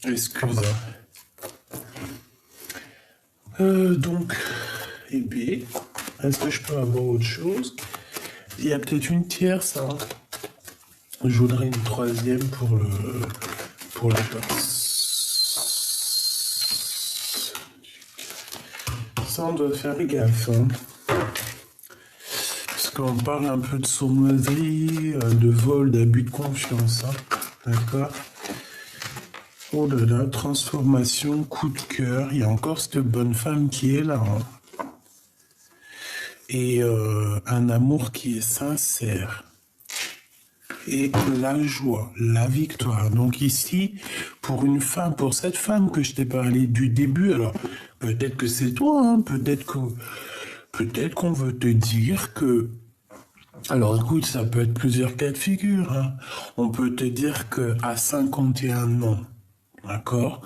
Excuse. Donc, eh bien, est-ce que je peux avoir autre chose? Il y a peut-être une tierce, hein. Je voudrais une troisième pour la personne. Ça, on doit faire gaffe, hein. Parce qu'on parle un peu de sournoiserie, de vol, d'abus de confiance, hein. D'accord? Oh là là, transformation, coup de cœur. Il y a encore cette bonne femme qui est là, hein. Et un amour qui est sincère. Et la joie, la victoire. Donc ici, pour une femme, pour cette femme que je t'ai parlé du début, alors peut-être que c'est toi, hein, peut-être qu'on veut te dire que. Alors écoute, ça peut être plusieurs cas de figure, hein. On peut te dire que à 51 ans, d'accord,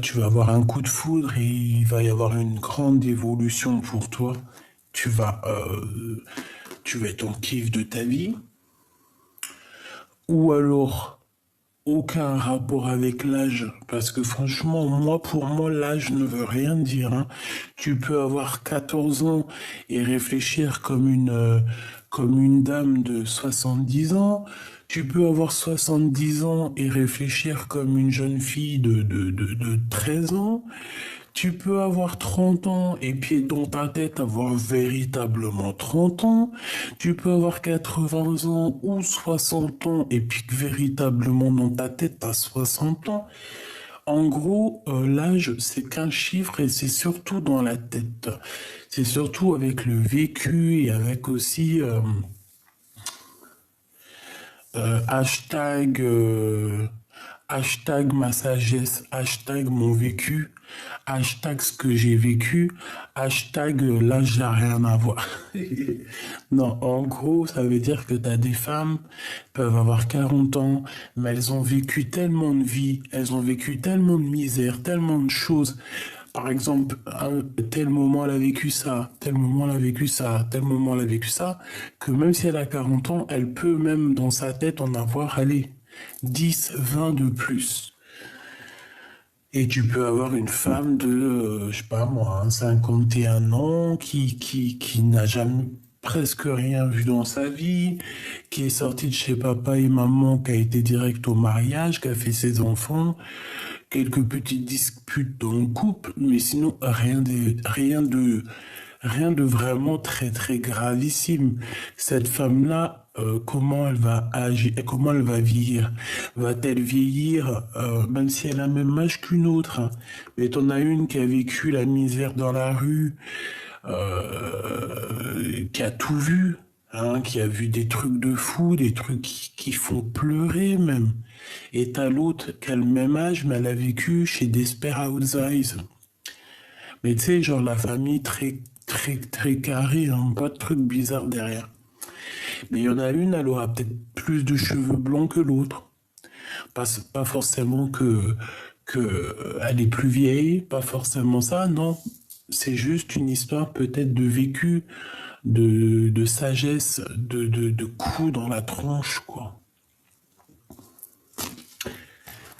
tu vas avoir un coup de foudre et il va y avoir une grande évolution pour toi. Tu vas être en kiff de ta vie. Ou alors, aucun rapport avec l'âge, parce que franchement, pour moi, l'âge ne veut rien dire, hein. Tu peux avoir 14 ans et réfléchir comme une dame de 70 ans. Tu peux avoir 70 ans et réfléchir comme une jeune fille de 13 ans. Tu peux avoir 30 ans et puis dans ta tête avoir véritablement 30 ans. Tu peux avoir 80 ans ou 60 ans et puis que véritablement dans ta tête t'as 60 ans. En gros, l'âge, c'est qu'un chiffre et c'est surtout dans la tête. C'est surtout avec le vécu et avec aussi hashtag, hashtag ma sagesse, hashtag mon vécu, hashtag ce que j'ai vécu, hashtag là j'ai rien à voir. Non, en gros, ça veut dire que t'as des femmes peuvent avoir 40 ans, mais elles ont vécu tellement de vie, elles ont vécu tellement de misère, tellement de choses. Par exemple, à tel moment elle a vécu ça, tel moment elle a vécu ça, tel moment elle a vécu ça, que même si elle a 40 ans, elle peut même dans sa tête en avoir, allez, 10, 20 de plus. Et tu peux avoir une femme de, je sais pas moi, hein, 51 ans qui n'a jamais presque rien vu dans sa vie, qui est sortie de chez papa et maman, qui a été direct au mariage, qui a fait ses enfants, quelques petites disputes dans le couple, mais sinon rien de vraiment très très gravissime. Cette femme-là, comment elle va agir, comment elle va vieillir? Va-t-elle vieillir, même si elle a le même âge qu'une autre, hein? Mais t'en as une qui a vécu la misère dans la rue, qui a tout vu, hein, qui a vu des trucs de fou, des trucs qui font pleurer même. Et t'as l'autre qui a le même âge, mais elle a vécu chez Desperate Housewives. Mais tu sais, genre la famille très, très, très carrée, hein, pas de trucs bizarres derrière. Mais il y en a une, elle aura peut-être plus de cheveux blancs que l'autre. Pas forcément que elle est plus vieille, pas forcément ça, non. C'est juste une histoire peut-être de vécu, de sagesse, de coups dans la tronche, quoi.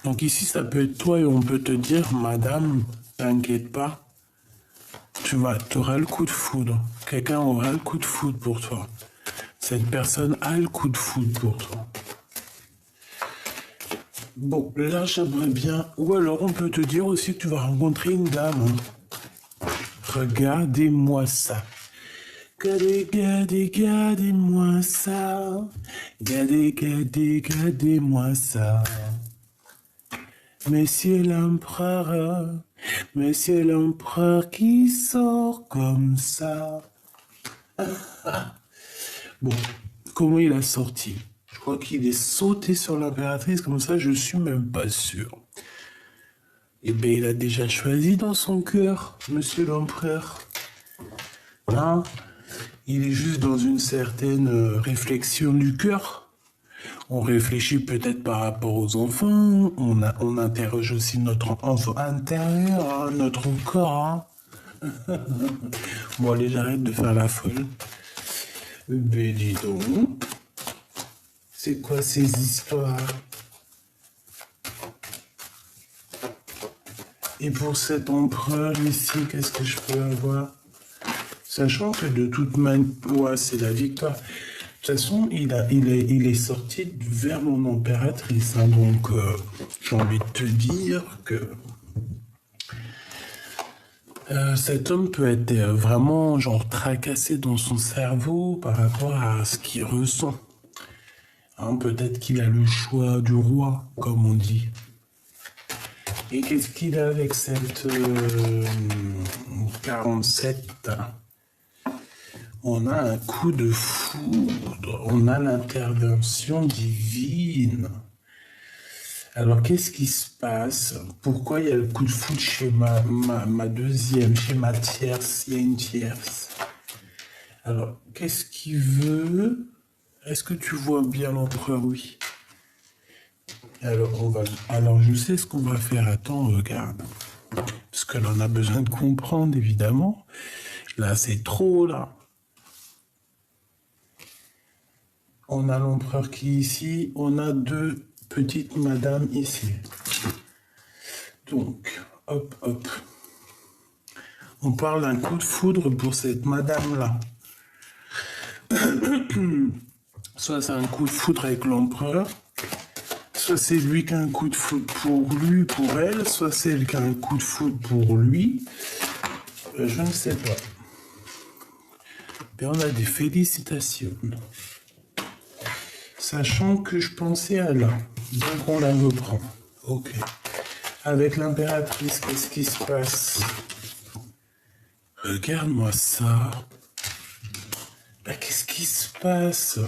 Donc ici, ça peut être toi et on peut te dire, madame, t'inquiète pas, tu auras le coup de foudre. Quelqu'un aura le coup de foudre pour toi. Cette personne a le coup de foudre pour toi. Bon, là, j'aimerais bien. Ou alors, on peut te dire aussi que tu vas rencontrer une dame, hein. Regardez-moi ça. Regardez-moi ça. Regardez-moi ça. Monsieur l'empereur qui sort comme ça. Bon, comment il a sorti? Je crois qu'il est sauté sur l'impératrice, comme ça, je suis même pas sûr. Eh bien, il a déjà choisi dans son cœur, monsieur l'empereur. Hein? Il est juste dans une certaine réflexion du cœur. On réfléchit peut-être par rapport aux enfants, on interroge aussi notre enfant intérieur, hein, notre corps. Hein. Bon, allez, j'arrête de faire la folle. Ben dis donc, c'est quoi ces histoires? Et pour cet empereur ici, qu'est-ce que je peux avoir? Sachant que de toute manière, ouais, c'est la victoire. De toute façon, il est sorti vers mon impératrice. Hein, donc, j'ai envie de te dire que cet homme peut être vraiment genre tracassé dans son cerveau par rapport à ce qu'il ressent. Hein, peut-être qu'il a le choix du roi, comme on dit. Et qu'est-ce qu'il a avec cette 47? On a un coup de foudre, on a l'intervention divine. Alors, qu'est-ce qui se passe? Pourquoi il y a le coup de foudre chez ma deuxième, chez ma tierce? Il y a une tierce. Alors, qu'est-ce qu'il veut? Est-ce que tu vois bien l'empereur? Oui. Alors, je sais ce qu'on va faire. Attends, regarde. Parce que là, on a besoin de comprendre, évidemment. Là, c'est trop, là. On a l'empereur qui est ici. On a deux petites madames ici. Donc, hop, hop. On parle d'un coup de foudre pour cette madame-là. Soit c'est un coup de foudre avec l'empereur, soit c'est lui qui a un coup de foudre pour lui, pour elle, soit c'est elle qui a un coup de foudre pour lui. Je ne sais pas. Mais on a des félicitations. Sachant que je pensais à là. Donc on la reprend. Ok. Avec l'impératrice, qu'est-ce qui se passe? Regarde-moi ça. Bah, qu'est-ce qui se passe?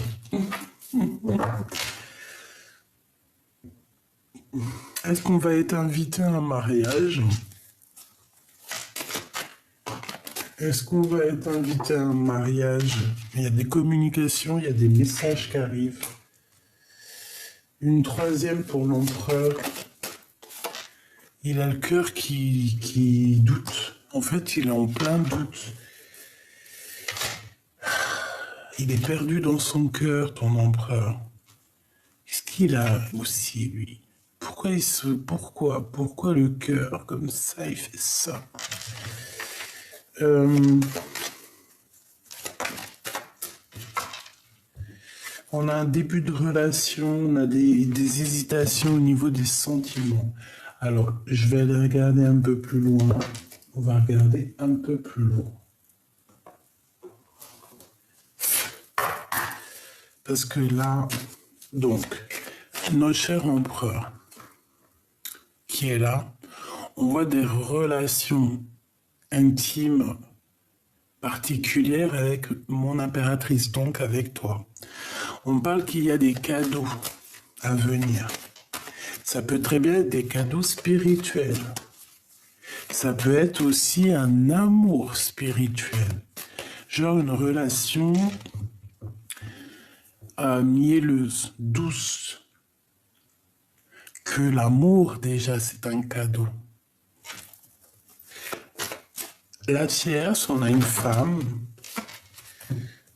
Est-ce qu'on va être invité à un mariage? Est-ce qu'on va être invité à un mariage? Il y a des communications, il y a des messages qui arrivent. Une troisième pour l'empereur. Il a le cœur qui doute. En fait, il est en plein doute. Il est perdu dans son cœur, ton empereur. Qu'est-ce qu'il a aussi, lui? Pourquoi le cœur, comme ça, il fait ça? On a un début de relation, on a des hésitations au niveau des sentiments. Alors, je vais aller regarder un peu plus loin. On va regarder un peu plus loin. Parce que là, donc, notre cher empereur, qui est là, on voit des relations intimes particulières avec mon impératrice, donc avec toi. On parle qu'il y a des cadeaux à venir. Ça peut très bien être des cadeaux spirituels. Ça peut être aussi un amour spirituel. Genre une relation mielleuse, douce. Que l'amour, déjà, c'est un cadeau. La tierce, on a une femme.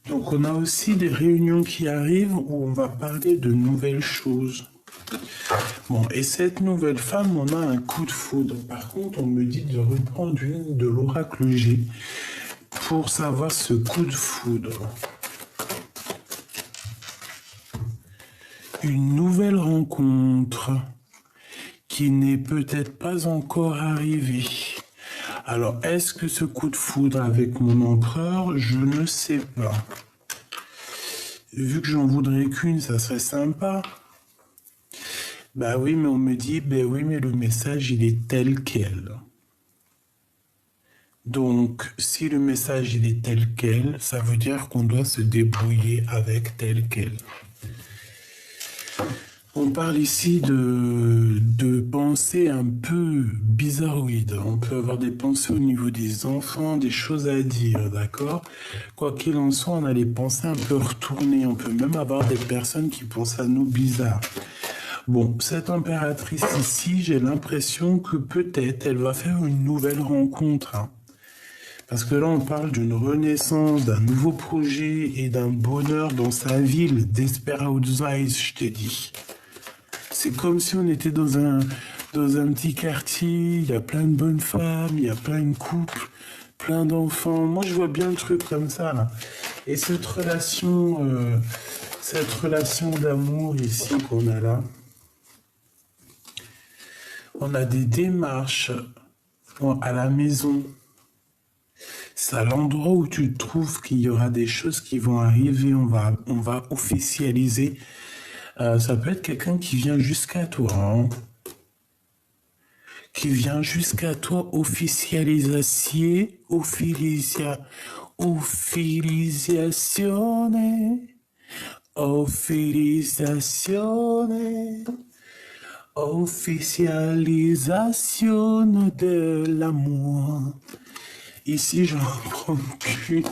Donc on a aussi des réunions qui arrivent où on va parler de nouvelles choses. Bon, et cette nouvelle femme, on a un coup de foudre. Par contre, on me dit de reprendre une de l'oracle G pour savoir ce coup de foudre. Une nouvelle rencontre qui n'est peut-être pas encore arrivée. Alors, est-ce que ce coup de foudre avec mon empereur? Je ne sais pas. Vu que j'en voudrais qu'une, ça serait sympa. Bah oui, mais on me dit, bah oui, mais le message, il est tel quel. Donc, si le message, il est tel quel, ça veut dire qu'on doit se débrouiller avec tel quel. On parle ici de pensées un peu bizarroïdes. On peut avoir des pensées au niveau des enfants, des choses à dire, d'accord? Quoi qu'il en soit, on a les pensées un peu retournées. On peut même avoir des personnes qui pensent à nous bizarres. Bon, cette impératrice ici, j'ai l'impression que peut-être elle va faire une nouvelle rencontre. Hein. Parce que là, on parle d'une renaissance, d'un nouveau projet et d'un bonheur dans sa ville, d'Esperaud's Eyes, je t'ai dit. C'est comme si on était dans dans un petit quartier, il y a plein de bonnes femmes, il y a plein de couples, plein d'enfants. Moi, je vois bien le truc comme ça, là. Et cette relation d'amour ici qu'on a là, on a des démarches à la maison. C'est à l'endroit où tu trouves qu'il y aura des choses qui vont arriver, on va officialiser. Ça peut être quelqu'un qui vient jusqu'à toi, hein, qui vient jusqu'à toi, officialisazione, officialisazione, officialisation de l'amour. Ici, j'en prends qu'une.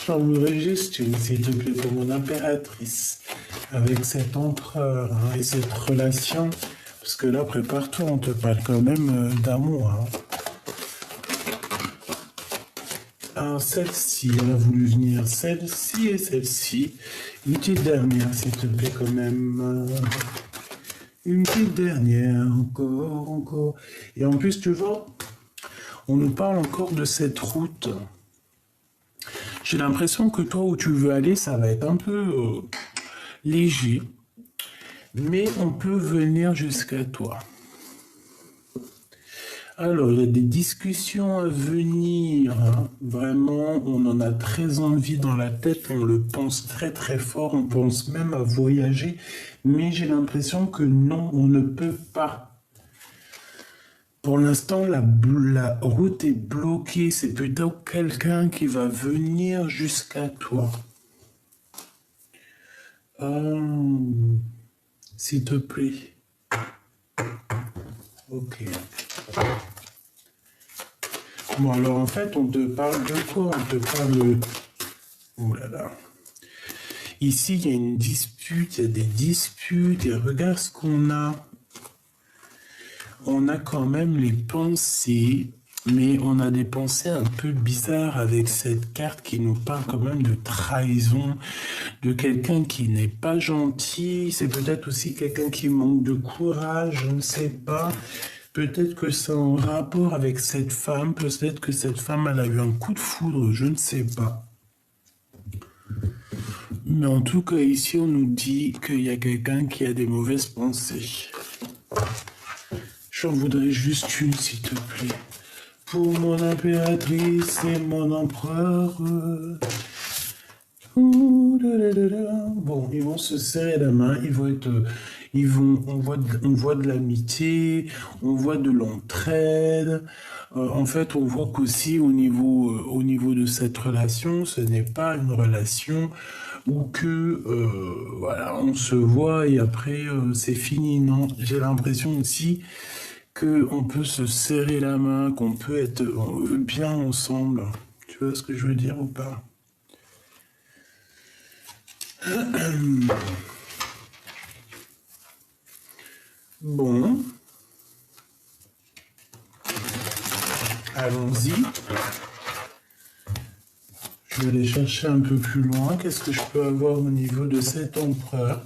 J'en voudrais juste une, s'il te plaît, pour mon impératrice. Avec cet empereur, hein, et cette relation. Parce que là, prépare-toi, on te parle quand même d'amour. Hein. Alors, celle-ci, elle a voulu venir. Celle-ci et celle-ci. Une petite dernière, s'il te plaît, quand même. Une petite dernière, encore. Et en plus, tu vois, on nous parle encore de cette route. J'ai l'impression que toi, où tu veux aller, ça va être un peu léger. Mais on peut venir jusqu'à toi. Alors, il y a des discussions à venir. Hein. Vraiment, on en a très envie dans la tête. On le pense très très fort. On pense même à voyager. Mais j'ai l'impression que non, on ne peut pas. Pour l'instant, la route est bloquée. C'est plutôt quelqu'un qui va venir jusqu'à toi. S'il te plaît. Ok. Bon, alors en fait, on te parle de quoi? On te parle de... Oh là là. Ici, il y a une dispute, il y a des disputes. Et regarde ce qu'on a. On a quand même les pensées, mais on a des pensées un peu bizarres avec cette carte qui nous parle quand même de trahison, de quelqu'un qui n'est pas gentil. C'est peut-être aussi quelqu'un qui manque de courage, je ne sais pas. Peut-être que c'est en rapport avec cette femme, peut-être que cette femme, elle a eu un coup de foudre, je ne sais pas. Mais en tout cas, ici, on nous dit qu'il y a quelqu'un qui a des mauvaises pensées. J'en voudrais juste une, s'il te plaît. Pour mon impératrice et mon empereur. Bon, ils vont se serrer la main, on voit de l'amitié, on voit de l'entraide. En fait, on voit qu'aussi au niveau de cette relation, ce n'est pas une relation où que, voilà, on se voit et après c'est fini. Non, j'ai l'impression aussi qu'on peut se serrer la main, qu'on peut être bien ensemble. Tu vois ce que je veux dire ou pas? Bon. Allons-y. Je vais aller chercher un peu plus loin. Qu'est-ce que je peux avoir au niveau de cet empereur?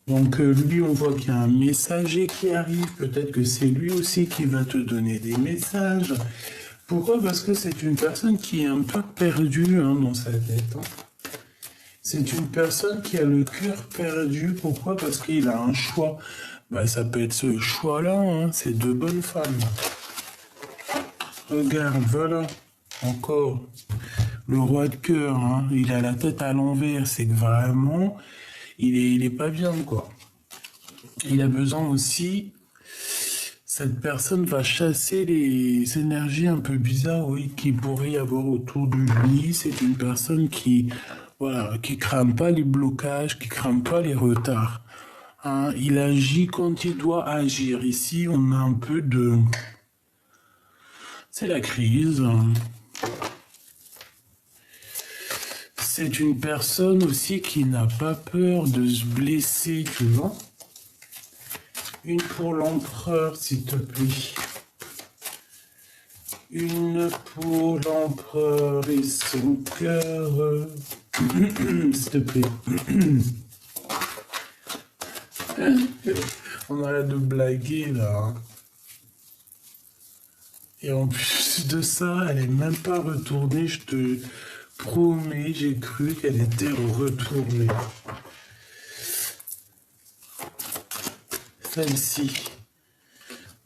Donc lui, on voit qu'il y a un messager qui arrive. Peut-être que c'est lui aussi qui va te donner des messages. Pourquoi? Parce que c'est une personne qui est un peu perdue dans sa tête. Hein. C'est une personne qui a le cœur perdu. Pourquoi? Parce qu'il a un choix. Bah, ça peut être ce choix-là. Hein. C'est deux bonnes femmes. Regarde, voilà. Encore. Le roi de cœur. Hein. Il a la tête à l'envers. C'est que vraiment... Il est pas bien, quoi. Il a besoin aussi... Cette personne va chasser les énergies un peu bizarres, oui, qui pourrait y avoir autour de lui. C'est une personne qui... Voilà, qui crame pas les blocages, qui crame pas les retards. Hein, il agit quand il doit agir. Ici, on a un peu de... C'est la crise. C'est une personne aussi qui n'a pas peur de se blesser, tu vois. Une pour l'empereur, s'il te plaît. Une pour l'empereur et son cœur. S'il te plaît. On arrête de blaguer, là. Hein. Et en plus de ça, elle est même pas retournée, je te promets, j'ai cru qu'elle était retournée. Celle-ci.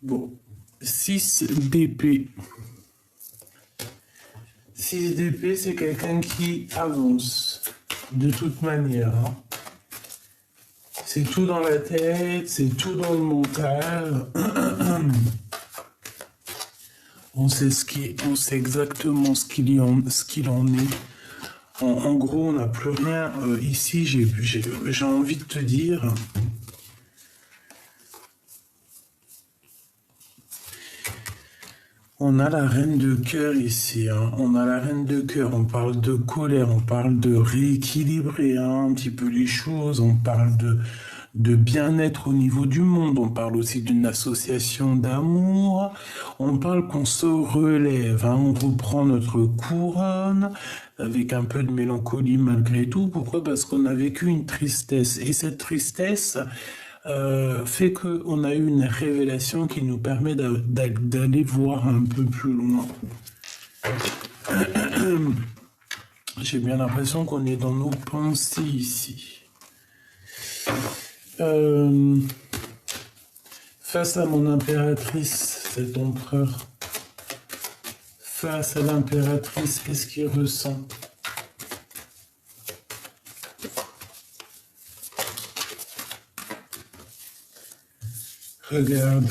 Bon, 6 DP. 6 DP, c'est quelqu'un qui avance. De toute manière. Hein. C'est tout dans la tête, c'est tout dans le mental. On sait exactement ce qu'il en est. En gros, on n'a plus rien. Ici, j'ai envie de te dire. On a la reine de cœur ici. Hein. On a la reine de cœur. On parle de colère. On parle de rééquilibrer hein, un petit peu les choses. On parle de bien-être au niveau du monde. On parle aussi d'une association d'amour. On parle qu'on se relève. Hein. On reprend notre couronne avec un peu de mélancolie malgré tout. Pourquoi? Parce qu'on a vécu une tristesse. Et cette tristesse fait qu'on a eu une révélation qui nous permet d'aller voir un peu plus loin. J'ai bien l'impression qu'on est dans nos pensées ici. Face à mon impératrice, cet empereur, face à l'impératrice, qu'est-ce qu'il ressent? Regarde,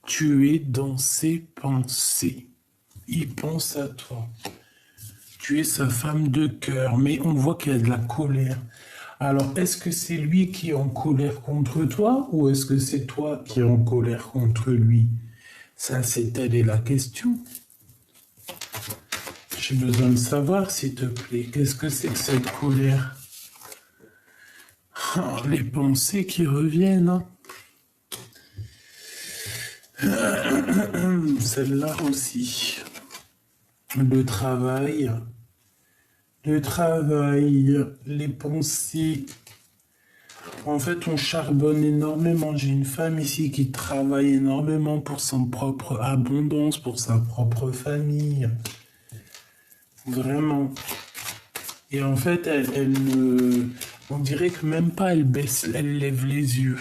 tu es dans ses pensées. Il pense à toi. Tu es sa femme de cœur, mais on voit qu'il y a de la colère. Alors, est-ce que c'est lui qui est en colère contre toi ou est-ce que c'est toi qui es en colère contre lui? Ça, telle est la question. J'ai besoin de savoir, s'il te plaît, qu'est-ce que c'est que cette colère? Oh, les pensées qui reviennent. Hein. Celle-là aussi. Le travail, les pensées. En fait, on charbonne énormément. J'ai une femme ici qui travaille énormément pour son propre abondance, pour sa propre famille. Vraiment. Et en fait, on dirait que même pas elle lève les yeux.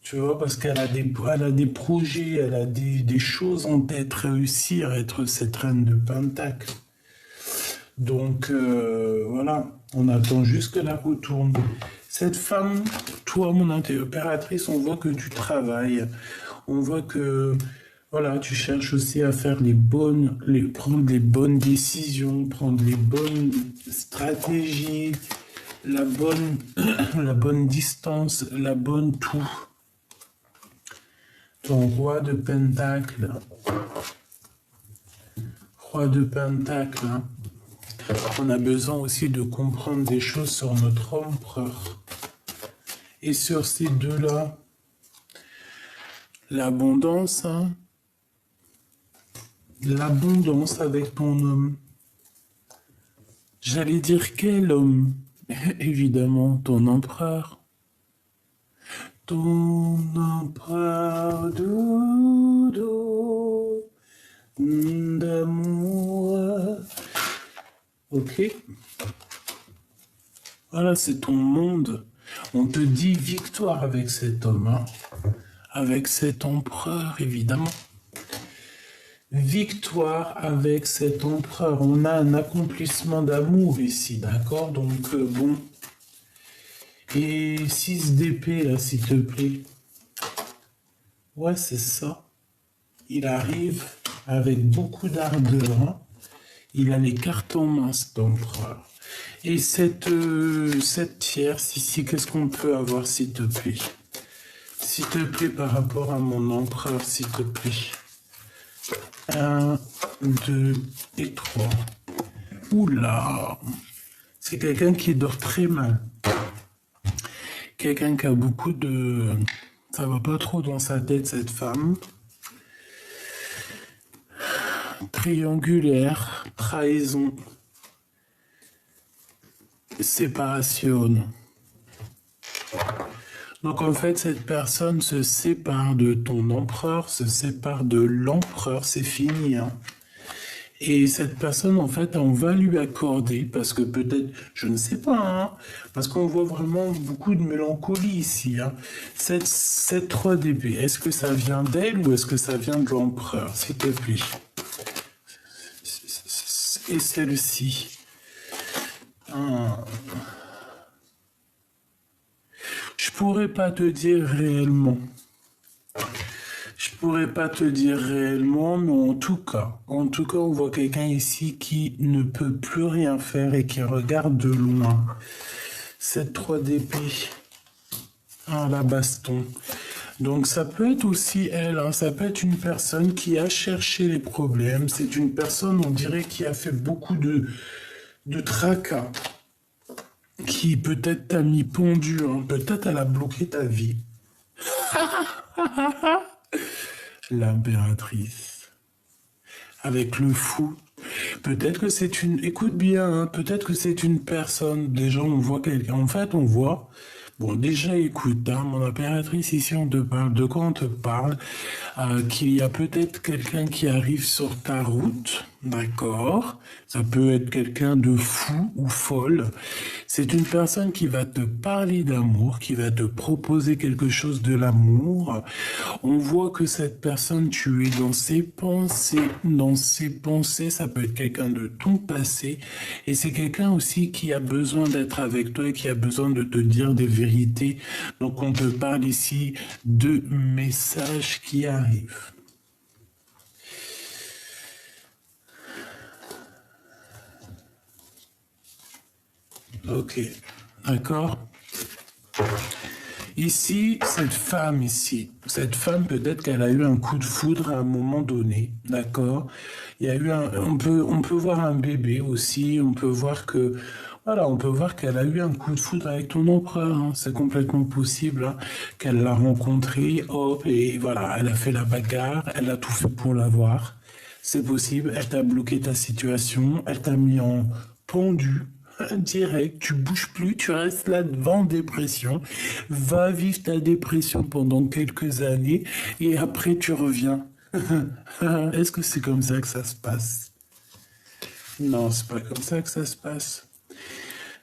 Tu vois, parce qu'elle a des projets, elle a des choses en tête, réussir à être cette reine de Pentacle. Donc, voilà, on attend juste qu'elle la retourne. Cette femme, toi, mon impératrice, on voit que tu travailles. On voit que, voilà, tu cherches aussi à faire prendre les bonnes décisions, prendre les bonnes stratégies, la bonne distance, la bonne tout. Ton roi de Pentacle. Roi de Pentacle. Hein. On a besoin aussi de comprendre des choses sur notre empereur. Et sur ces deux-là, l'abondance, hein. L'abondance avec ton homme. J'allais dire quel homme? Évidemment, ton empereur. Ton empereur doudou d'amour. Ok. Voilà, c'est ton monde. On te dit victoire avec cet homme, hein. Avec cet empereur, évidemment. Victoire avec cet empereur. On a un accomplissement d'amour ici, d'accord? Donc, bon. Et 6 d'épée, là, s'il te plaît. Ouais, c'est ça. Il arrive avec beaucoup d'ardeur. Hein. Il a les cartes en main, cet empereur. Et cette tierce ici, qu'est-ce qu'on peut avoir, s'il te plaît? S'il te plaît, par rapport à mon empereur, s'il te plaît. 1, 2 et 3. Oula! C'est quelqu'un qui dort très mal. Quelqu'un qui a beaucoup de... Ça va pas trop dans sa tête, cette femme. Triangulaire, trahison, séparation. Donc en fait, cette personne se sépare de ton empereur, se sépare de l'empereur, c'est fini, hein. Et cette personne, en fait, on va lui accorder, parce que peut-être, je ne sais pas, hein, parce qu'on voit vraiment beaucoup de mélancolie ici, hein. Cette 3 d'épée, est-ce que ça vient d'elle ou est-ce que ça vient de l'empereur, s'il te plaît? Et celle-ci. Ah. Je pourrais pas te dire réellement. Je pourrais pas te dire réellement, mais en tout cas, on voit quelqu'un ici qui ne peut plus rien faire et qui regarde de loin. Cette 3 d'épée. Ah, la baston. Donc ça peut être aussi elle, hein, ça peut être une personne qui a cherché les problèmes. C'est une personne, on dirait, qui a fait beaucoup de tracas, qui peut-être t'a mis pendu, hein, peut-être elle a bloqué ta vie. L'impératrice. Avec le fou. Peut-être que c'est une... Écoute bien, hein, peut-être que c'est une personne. Déjà, on voit quelqu'un. En fait, on voit... Bon, déjà, écoute, hein, mon impératrice, ici, on te parle. De quoi on te parle? Qu'il y a peut-être quelqu'un qui arrive sur ta route, d'accord? Ça peut être quelqu'un de fou ou folle. C'est une personne qui va te parler d'amour, qui va te proposer quelque chose de l'amour. On voit que cette personne, tu es dans ses pensées. Dans ses pensées, ça peut être quelqu'un de ton passé. Et c'est quelqu'un aussi qui a besoin d'être avec toi et qui a besoin de te dire des vérités. Donc on te parle ici de messages qui arrivent. Ok, d'accord. Ici, cette femme peut-être qu'elle a eu un coup de foudre à un moment donné, d'accord? Il y a eu on peut voir un bébé aussi, on peut voir que, voilà, on peut voir qu'elle a eu un coup de foudre avec ton empereur, hein. C'est complètement possible, hein, qu'elle l'a rencontré, hop, et voilà, elle a fait la bagarre, elle a tout fait pour l'avoir. C'est possible, elle t'a bloqué ta situation, elle t'a mis en pendu, direct, tu bouges plus, tu restes là devant dépression. Va vivre ta dépression pendant quelques années et après tu reviens. Est-ce que c'est comme ça que ça se passe? Non, c'est pas comme ça que ça se passe.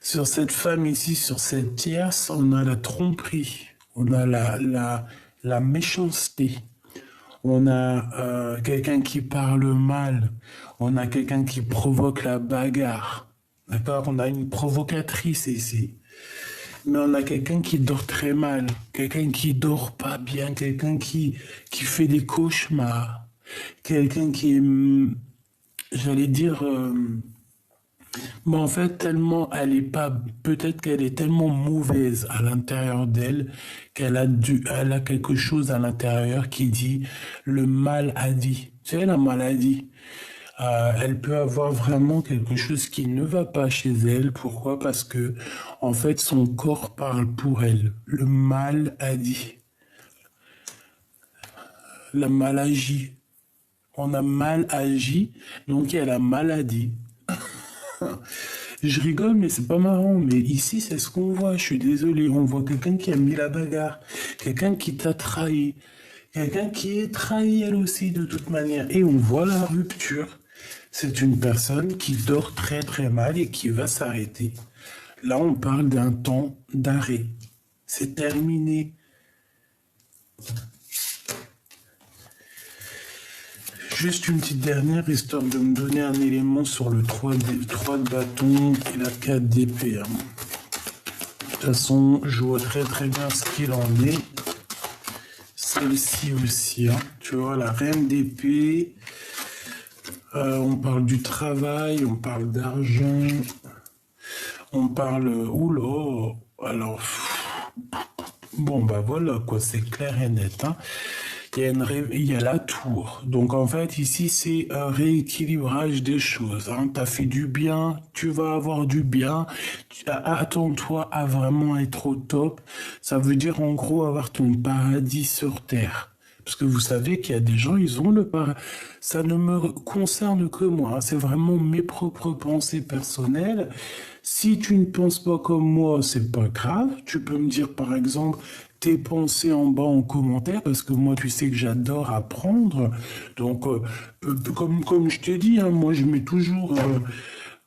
Sur cette femme ici, sur cette tierce, on a la tromperie, on a la méchanceté, on a quelqu'un qui parle mal, on a quelqu'un qui provoque la bagarre. D'accord? On a une provocatrice ici. Mais on a quelqu'un qui dort très mal, quelqu'un qui dort pas bien, quelqu'un qui fait des cauchemars, quelqu'un qui est, j'allais dire, mais en fait, tellement elle est pas, peut-être qu'elle est tellement mauvaise à l'intérieur d'elle elle a quelque chose à l'intérieur qui dit le mal a dit. Tu sais, la maladie. Elle peut avoir vraiment quelque chose qui ne va pas chez elle. Pourquoi? Parce que, en fait, son corps parle pour elle. Le mal a dit. La mal agi. On a mal agi, donc il y a la maladie. Je rigole, mais c'est pas marrant. Mais ici, c'est ce qu'on voit. Je suis désolé. On voit quelqu'un qui a mis la bagarre. Quelqu'un qui t'a trahi. Quelqu'un qui est trahi elle aussi de toute manière. Et on voit la rupture. C'est une personne qui dort très très mal et qui va s'arrêter. Là, on parle d'un temps d'arrêt. C'est terminé. Juste une petite dernière, histoire de me donner un élément sur le 3 de bâton et la 4 d'épée. De toute façon, je vois très très bien ce qu'il en est. Celle-ci aussi, hein. Tu vois, la reine d'épée. On parle du travail, on parle d'argent, on parle... Oula, alors... Bon, bah voilà, quoi, c'est clair et net, hein. Il y a la tour. Donc en fait, ici, c'est un rééquilibrage des choses, hein. Tu as fait du bien, tu vas avoir du bien. Attends-toi à vraiment être au top. Ça veut dire en gros avoir ton paradis sur terre. Parce que vous savez qu'il y a des gens, ils ont le paradis. Ça ne me concerne que moi, hein. C'est vraiment mes propres pensées personnelles. Si tu ne penses pas comme moi, c'est pas grave. Tu peux me dire par exemple, tes pensées en bas en commentaire, parce que moi, tu sais que j'adore apprendre. Donc, comme je t'ai dit, hein, moi, je mets toujours...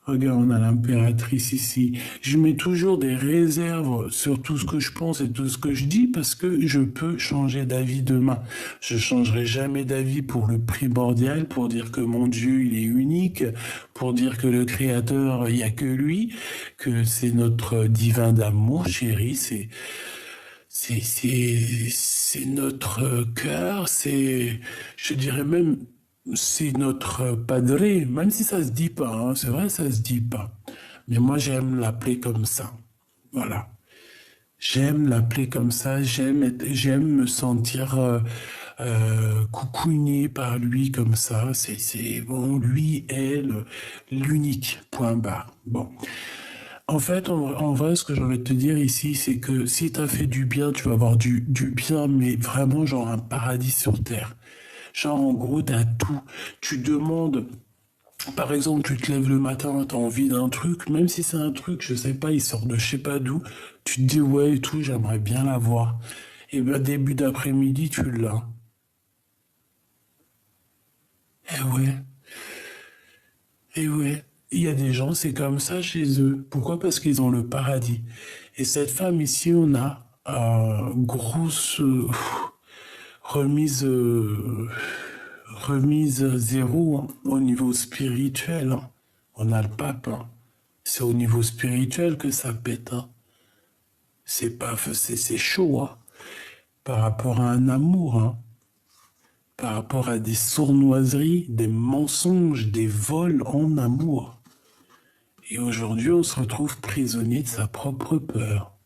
regarde, on a l'impératrice ici. Je mets toujours des réserves sur tout ce que je pense et tout ce que je dis parce que je peux changer d'avis demain. Je changerai jamais d'avis pour le primordial, pour dire que mon Dieu, il est unique, pour dire que le Créateur, il n'y a que lui, que c'est notre divin d'amour, chérie, c'est notre cœur, je dirais même, c'est notre padré, même si ça se dit pas, hein, c'est vrai, ça se dit pas. Mais moi, j'aime l'appeler comme ça. Voilà. J'aime l'appeler comme ça, j'aime me sentir coucouigné par lui comme ça. Bon, lui est l'unique, point barre. Bon. En fait, en vrai, ce que j'ai envie de te dire ici, c'est que si tu as fait du bien, tu vas avoir du bien, mais vraiment genre un paradis sur terre. Genre, en gros, t'as tout. Tu demandes, par exemple, tu te lèves le matin, t'as envie d'un truc, même si c'est un truc, je sais pas, il sort de je sais pas d'où, tu te dis ouais et tout, j'aimerais bien l'avoir. Et ben, début d'après-midi, tu l'as. Eh ouais, eh ouais. Il y a des gens, c'est comme ça chez eux. Pourquoi? Parce qu'ils ont le paradis. Et cette femme ici, on a grosse remise, remise zéro hein, au niveau spirituel. Hein. On a le pape. Hein. C'est au niveau spirituel que ça pète. Hein. C'est pas, c'est chaud. Hein. Par rapport à un amour. Hein. Par rapport à des sournoiseries, des mensonges, des vols en amour. Et aujourd'hui, on se retrouve prisonnier de sa propre peur.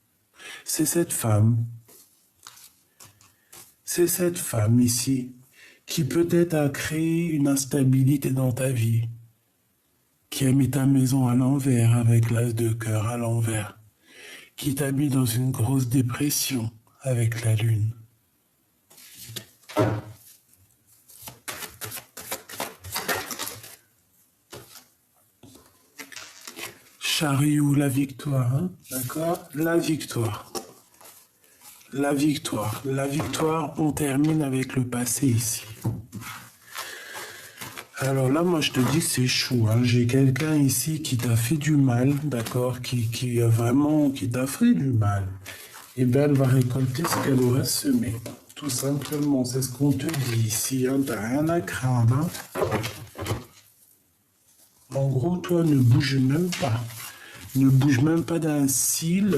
C'est cette femme. C'est cette femme ici qui peut-être a créé une instabilité dans ta vie, qui a mis ta maison à l'envers avec l'as de cœur à l'envers, qui t'a mis dans une grosse dépression avec la lune. Chariot, la victoire, hein, d'accord? La victoire. La victoire. La victoire, on termine avec le passé ici. Alors là, moi, je te dis que c'est chaud. Hein. J'ai quelqu'un ici qui t'a fait du mal, d'accord, qui a vraiment, qui t'a fait du mal. Et bien, elle va récolter ce qu'elle aura semé. Tout simplement, c'est ce qu'on te dit ici. Hein. T'as rien à craindre. Hein. En gros, toi, ne bouge même pas. Ne bouge même pas d'un cil.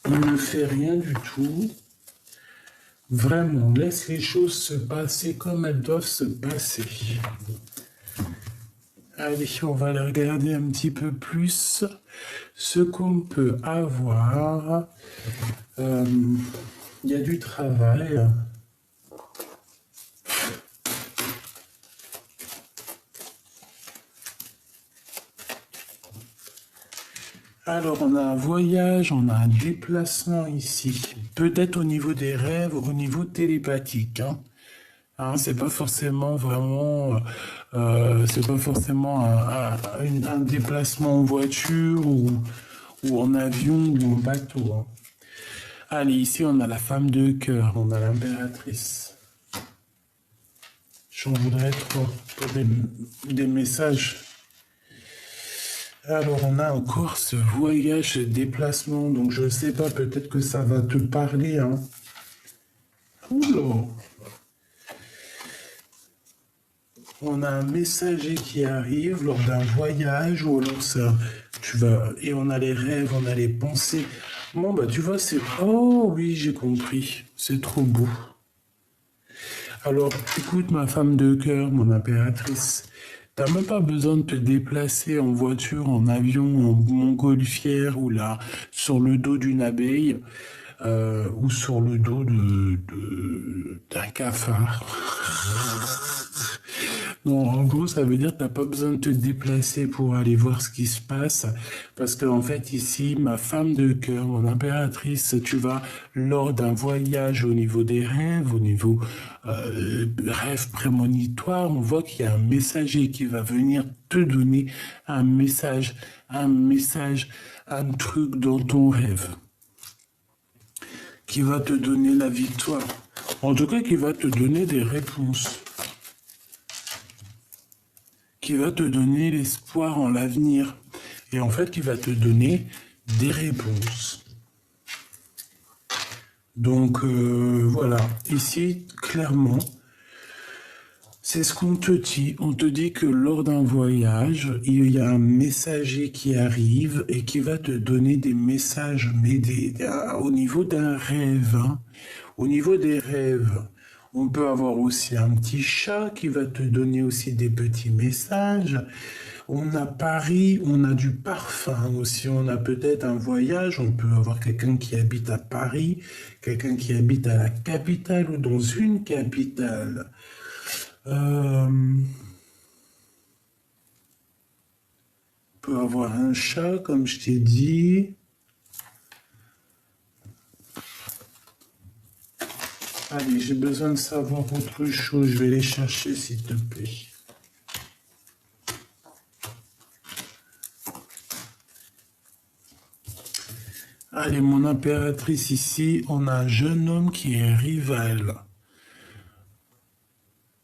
Ne fais rien du tout. Vraiment, laisse les choses se passer comme elles doivent se passer. Allez, on va aller regarder un petit peu plus ce qu'on peut avoir. Il y a du travail. Alors, on a un voyage, on a un déplacement ici. Peut-être au niveau des rêves, au niveau télépathique. Hein, c'est pas forcément vraiment, c'est pas forcément un déplacement en voiture ou en avion ou en bateau. Hein. Allez, ici on a la femme de cœur, on a l'impératrice. J'en voudrais trop pour des messages. Alors on a encore ce voyage, ce déplacement, donc je sais pas, peut-être que ça va te parler. Hein. Oula. On a un messager qui arrive lors d'un voyage ou alors ça, et on a les rêves, on a les pensées. Bon bah tu vois c'est, oh oui j'ai compris, c'est trop beau. Alors écoute ma femme de cœur, mon impératrice, t'as même pas besoin de te déplacer en voiture, en avion, en montgolfière ou là sur le dos d'une abeille ou sur le dos d'un cafard. Non, en gros, ça veut dire que t'as pas besoin de te déplacer pour aller voir ce qui se passe. Parce que, en fait, ici, ma femme de cœur, mon impératrice, tu vas, lors d'un voyage au niveau des rêves, au niveau rêve prémonitoire, on voit qu'il y a un messager qui va venir te donner un message, un truc dans ton rêve. qui va te donner la victoire. En tout cas, qui va te donner des réponses. Qui va te donner l'espoir en l'avenir. Et en fait, qui va te donner des réponses. Donc, voilà. Ici, clairement, c'est ce qu'on te dit. On te dit que lors d'un voyage, il y a un messager qui arrive et qui va te donner des messages, mais au niveau d'un rêve. Hein. Au niveau des rêves, on peut avoir aussi un petit chat qui va te donner aussi des petits messages. On a Paris, on a du parfum aussi, on a peut-être un voyage, on peut avoir quelqu'un qui habite à Paris, quelqu'un qui habite à la capitale ou dans une capitale. On peut avoir un chat, comme je t'ai dit. Allez, j'ai besoin de savoir autre chose. Je vais les chercher, s'il te plaît. Allez, mon impératrice ici, on a un jeune homme qui est rival.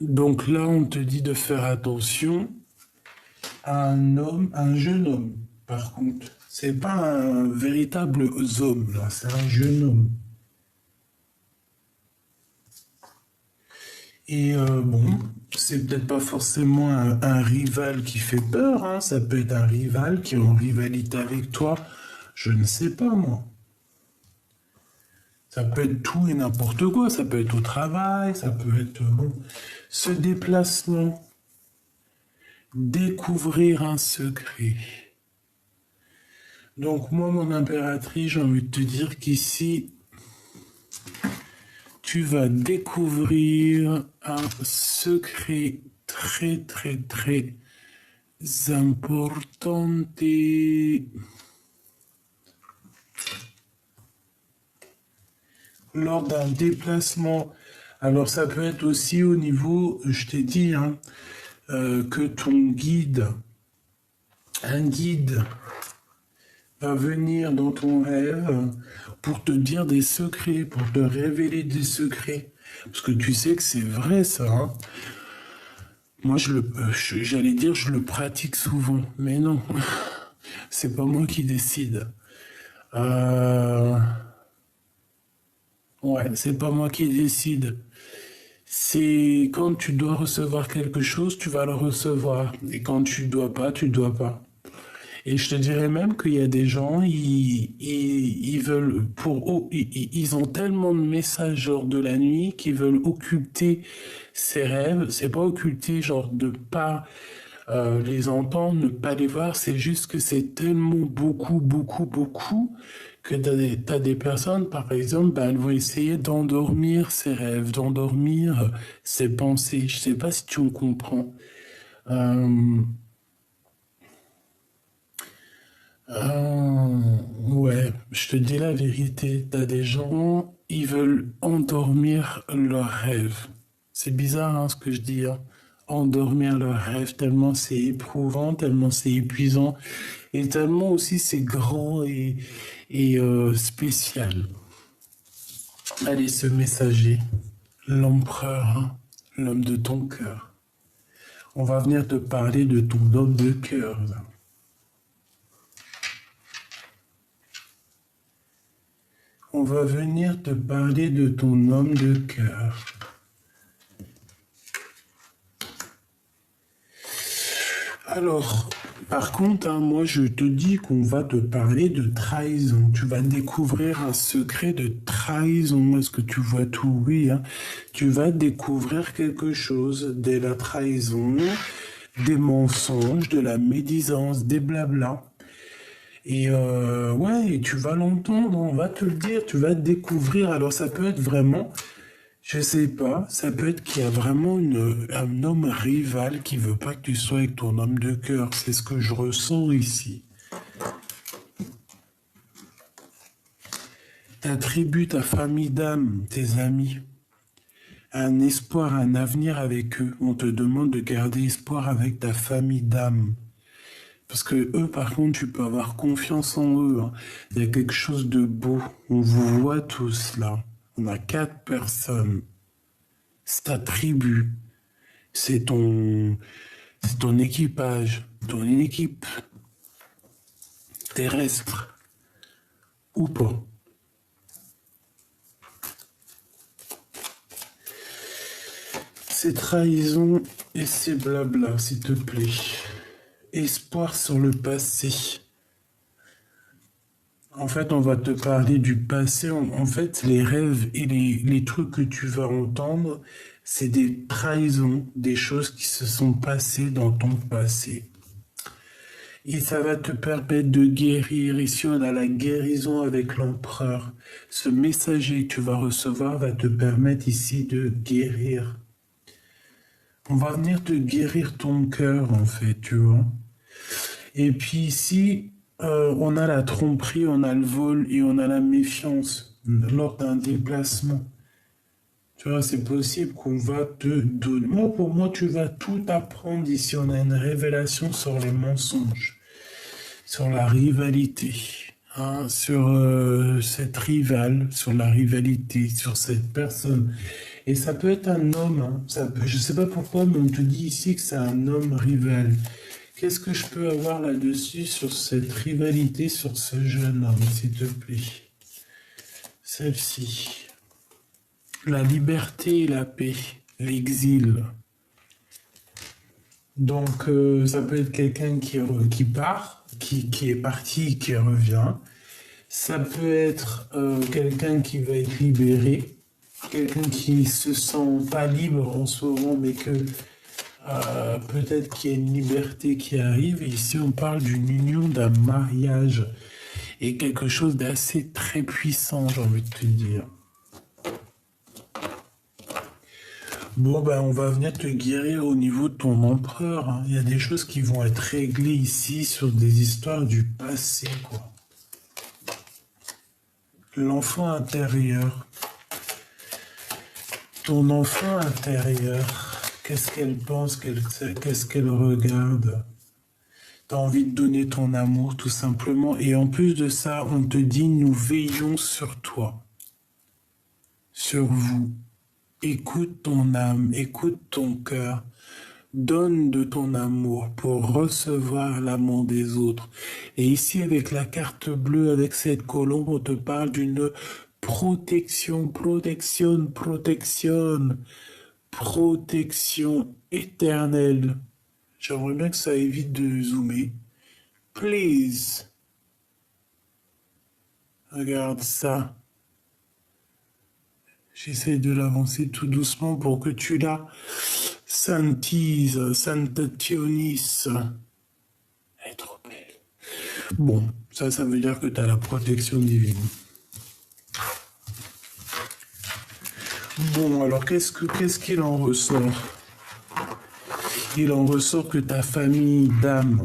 Donc là, on te dit de faire attention à un jeune homme, par contre. C'est pas un véritable homme, là, c'est un jeune homme. Et bon, c'est peut-être pas forcément un rival qui fait peur, hein. Ça peut être un rival qui est en rivalité avec toi, je ne sais pas moi. Ça peut être tout et n'importe quoi, ça peut être au travail, ça peut être bon. Ce déplacement, découvrir un secret. Donc moi, mon impératrice, j'ai envie de te dire qu'ici, tu vas découvrir un secret très très très important lors d'un déplacement. Alors ça peut être aussi au niveau, je t'ai dit, hein, que ton guide, un guide, va venir dans ton rêve pour te dire des secrets, pour te révéler des secrets. Parce que tu sais que c'est vrai ça. Hein. Moi, j'allais dire, je le pratique souvent, mais non, c'est pas moi qui décide. Ouais, c'est pas moi qui décide. C'est quand tu dois recevoir quelque chose, tu vas le recevoir. Et quand tu dois pas, tu dois pas. Et je te dirais même qu'il y a des gens, ils veulent, ils ont tellement de messages genre de la nuit qu'ils veulent occulter ces rêves. C'est pas occulter genre de pas les entendre, ne pas les voir. C'est juste que c'est tellement beaucoup, beaucoup, beaucoup que t'as des personnes, par exemple, ben, elles vont essayer d'endormir ces rêves, d'endormir ces pensées. Je sais pas si tu me comprends. Euh, Ah, ouais, je te dis la vérité, t'as des gens, ils veulent endormir leurs rêves. C'est bizarre hein, ce que je dis, hein. Endormir leurs rêves, tellement c'est éprouvant, tellement c'est épuisant, et tellement aussi c'est grand et spécial. Allez, ce messager, l'empereur, hein, l'homme de ton cœur. On va venir te parler de ton homme de cœur, là. On va venir te parler de ton homme de cœur. Alors, par contre, hein, moi je te dis qu'on va te parler de trahison. Tu vas découvrir un secret de trahison. Est-ce que tu vois tout? Oui, hein. Tu vas découvrir quelque chose de la trahison, des mensonges, de la médisance, des blablas. Et ouais, et tu vas l'entendre, on va te le dire, tu vas découvrir. Alors ça peut être vraiment, je sais pas, ça peut être qu'il y a vraiment un homme rival qui veut pas que tu sois avec ton homme de cœur. C'est ce que je ressens ici. T'attribues ta famille d'âme, tes amis, un espoir, un avenir avec eux. On te demande de garder espoir avec ta famille d'âme. Parce que eux, par contre, tu peux avoir confiance en eux, hein. Il y a quelque chose de beau. On vous voit tous là. On a 4 personnes. C'est ta tribu. C'est c'est ton équipage, ton équipe terrestre ou pas. C'est trahison et c'est blabla, s'il te plaît. Espoir sur le passé. En fait, on va te parler du passé. En fait, les rêves et les trucs que tu vas entendre, c'est des trahisons, des choses qui se sont passées dans ton passé. Et ça va te permettre de guérir. Ici, on a la guérison avec l'empereur. Ce messager que tu vas recevoir va te permettre ici de guérir. On va venir te guérir ton cœur, en fait, tu vois. Et puis ici, on a la tromperie, on a le vol et on a la méfiance lors d'un déplacement. Tu vois, c'est possible qu'on va te donner. Moi, pour moi, tu vas tout apprendre ici. On a une révélation sur les mensonges, sur la rivalité, hein, sur cette rivale, sur la rivalité, sur cette personne. Et ça peut être un homme, hein. Je sais pas pourquoi, mais on te dit ici que c'est un homme rival. Qu'est-ce que je peux avoir là-dessus sur cette rivalité, sur ce jeune homme, s'il te plaît? Celle-ci. La liberté et la paix, l'exil. Donc, ça peut être quelqu'un qui part, qui est parti, qui revient. Ça peut être quelqu'un qui va être libéré, quelqu'un qui se sent pas libre en ce moment, mais que peut-être qu'il y a une liberté qui arrive. Et ici, on parle d'une union, d'un mariage et quelque chose d'assez très puissant, j'ai envie de te dire. Bon, ben, on va venir te guérir au niveau de ton empereur, hein. Il y a des choses qui vont être réglées ici sur des histoires du passé, quoi. L'enfant intérieur. Ton enfant intérieur, qu'est-ce qu'elle pense, qu'est-ce qu'elle regarde? T'as envie de donner ton amour, tout simplement. Et en plus de ça, on te dit, nous veillons sur toi, sur vous. Écoute ton âme, écoute ton cœur. Donne de ton amour pour recevoir l'amour des autres. Et ici, avec la carte bleue, avec cette colombe, on te parle d'une protection, protection, protection, protection éternelle. J'aimerais bien que ça évite de zoomer. Please. Regarde ça. J'essaie de l'avancer tout doucement pour que tu la santises, santationis. Elle est trop belle. Bon, ça veut dire que tu as la protection divine. Bon, alors qu'est-ce qu'il en ressort? Il en ressort que ta famille d'âme,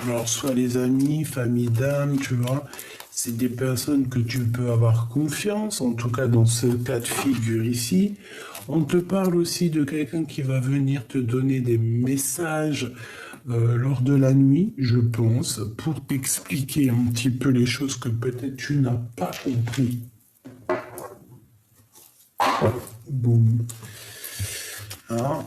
alors soit les amis, famille d'âme, tu vois, c'est des personnes que tu peux avoir confiance, en tout cas dans ce cas de figure ici. On te parle aussi de quelqu'un qui va venir te donner des messages lors de la nuit, je pense, pour t'expliquer un petit peu les choses que peut-être tu n'as pas compris. Boum. Hein?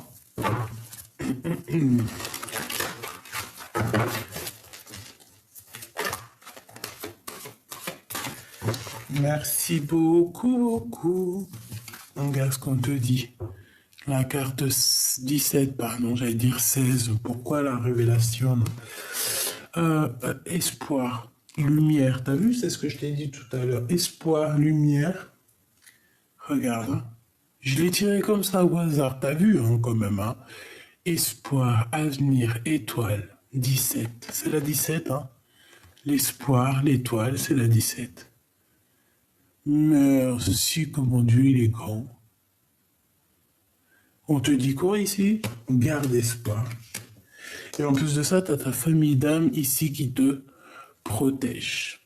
Merci beaucoup, beaucoup. On regarde ce qu'on te dit. La carte 17, pardon, j'allais dire 16. Pourquoi la révélation? Espoir, lumière. T'as vu, c'est ce que je t'ai dit tout à l'heure. Espoir, lumière. Regarde, hein. Je l'ai tiré comme ça au hasard. T'as vu, hein, quand même, hein. Espoir, avenir, étoile. 17. C'est la 17, hein. L'espoir, l'étoile, c'est la 17. Merci, comment Dieu, il est grand. On te dit quoi ici? Garde espoir. Et en plus de ça, tu as ta famille d'âme ici qui te protège.